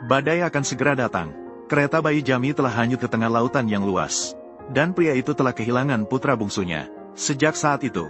Badai akan segera datang. Kereta bayi Jamie telah hanyut ke tengah lautan yang luas. Dan pria itu telah kehilangan putra bungsunya. Sejak saat itu,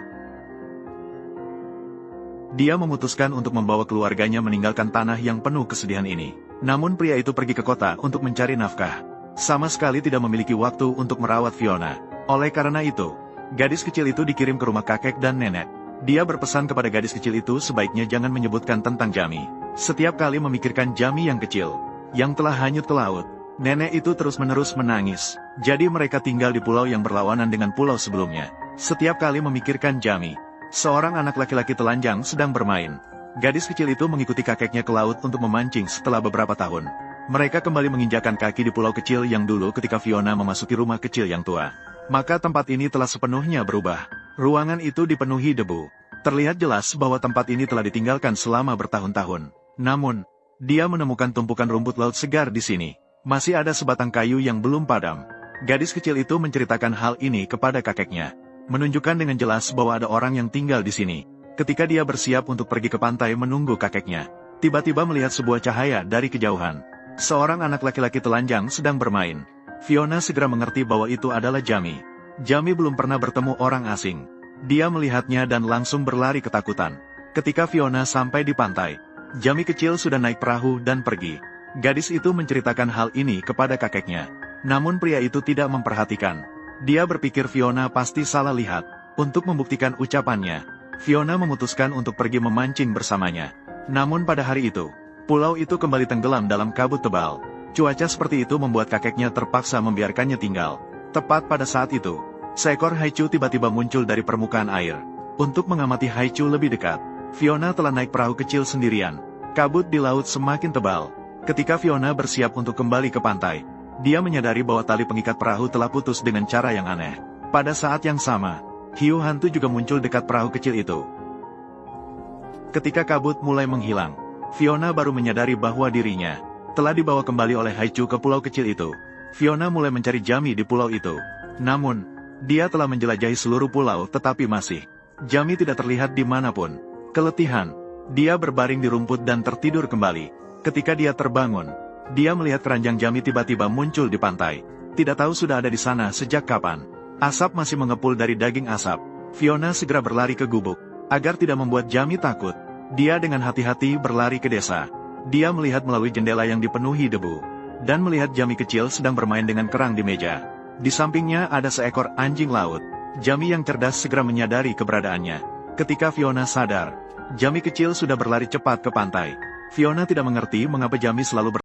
dia memutuskan untuk membawa keluarganya meninggalkan tanah yang penuh kesedihan ini. Namun pria itu pergi ke kota untuk mencari nafkah. Sama sekali tidak memiliki waktu untuk merawat Fiona. Oleh karena itu, gadis kecil itu dikirim ke rumah kakek dan nenek. Dia berpesan kepada gadis kecil itu sebaiknya jangan menyebutkan tentang Jamie. Setiap kali memikirkan Jamie yang kecil, yang telah hanyut ke laut, nenek itu terus-menerus menangis. Jadi mereka tinggal di pulau yang berlawanan dengan pulau sebelumnya. Setiap kali memikirkan Jamie, seorang anak laki-laki telanjang sedang bermain. Gadis kecil itu mengikuti kakeknya ke laut untuk memancing setelah beberapa tahun. Mereka kembali menginjakan kaki di pulau kecil yang dulu ketika Fiona memasuki rumah kecil yang tua. Maka tempat ini telah sepenuhnya berubah. Ruangan itu dipenuhi debu. Terlihat jelas bahwa tempat ini telah ditinggalkan selama bertahun-tahun. Namun, dia menemukan tumpukan rumput laut segar di sini. Masih ada sebatang kayu yang belum padam. Gadis kecil itu menceritakan hal ini kepada kakeknya, menunjukkan dengan jelas bahwa ada orang yang tinggal di sini. Ketika dia bersiap untuk pergi ke pantai menunggu kakeknya, tiba-tiba melihat sebuah cahaya dari kejauhan. Seorang anak laki-laki telanjang sedang bermain. Fiona segera mengerti bahwa itu adalah Jamie. Jamie belum pernah bertemu orang asing. Dia melihatnya dan langsung berlari ketakutan. Ketika Fiona sampai di pantai, Jamie kecil sudah naik perahu dan pergi. Gadis itu menceritakan hal ini kepada kakeknya. Namun pria itu tidak memperhatikan. Dia berpikir Fiona pasti salah lihat. Untuk membuktikan ucapannya, Fiona memutuskan untuk pergi memancing bersamanya. Namun pada hari itu, pulau itu kembali tenggelam dalam kabut tebal. Cuaca seperti itu membuat kakeknya terpaksa membiarkannya tinggal. Tepat pada saat itu, seekor haicu tiba-tiba muncul dari permukaan air. Untuk mengamati haicu lebih dekat, Fiona telah naik perahu kecil sendirian. Kabut di laut semakin tebal. Ketika Fiona bersiap untuk kembali ke pantai, dia menyadari bahwa tali pengikat perahu telah putus dengan cara yang aneh. Pada saat yang sama, hiu hantu juga muncul dekat perahu kecil itu. Ketika kabut mulai menghilang, Fiona baru menyadari bahwa dirinya telah dibawa kembali oleh haicu ke pulau kecil itu. Fiona mulai mencari Jamie di pulau itu. Namun, dia telah menjelajahi seluruh pulau tetapi masih Jamie tidak terlihat dimanapun. Keletihan, dia berbaring di rumput dan tertidur kembali. Ketika dia terbangun, dia melihat keranjang Jamie tiba-tiba muncul di pantai. Tidak tahu sudah ada di sana sejak kapan. Asap masih mengepul dari daging asap. Fiona segera berlari ke gubuk. Agar tidak membuat Jamie takut, dia dengan hati-hati berlari ke desa. Dia melihat melalui jendela yang dipenuhi debu, dan melihat Jamie kecil sedang bermain dengan kerang di meja. Di sampingnya ada seekor anjing laut. Jamie yang cerdas segera menyadari keberadaannya. Ketika Fiona sadar, Jamie kecil sudah berlari cepat ke pantai. Fiona tidak mengerti mengapa Jamie selalu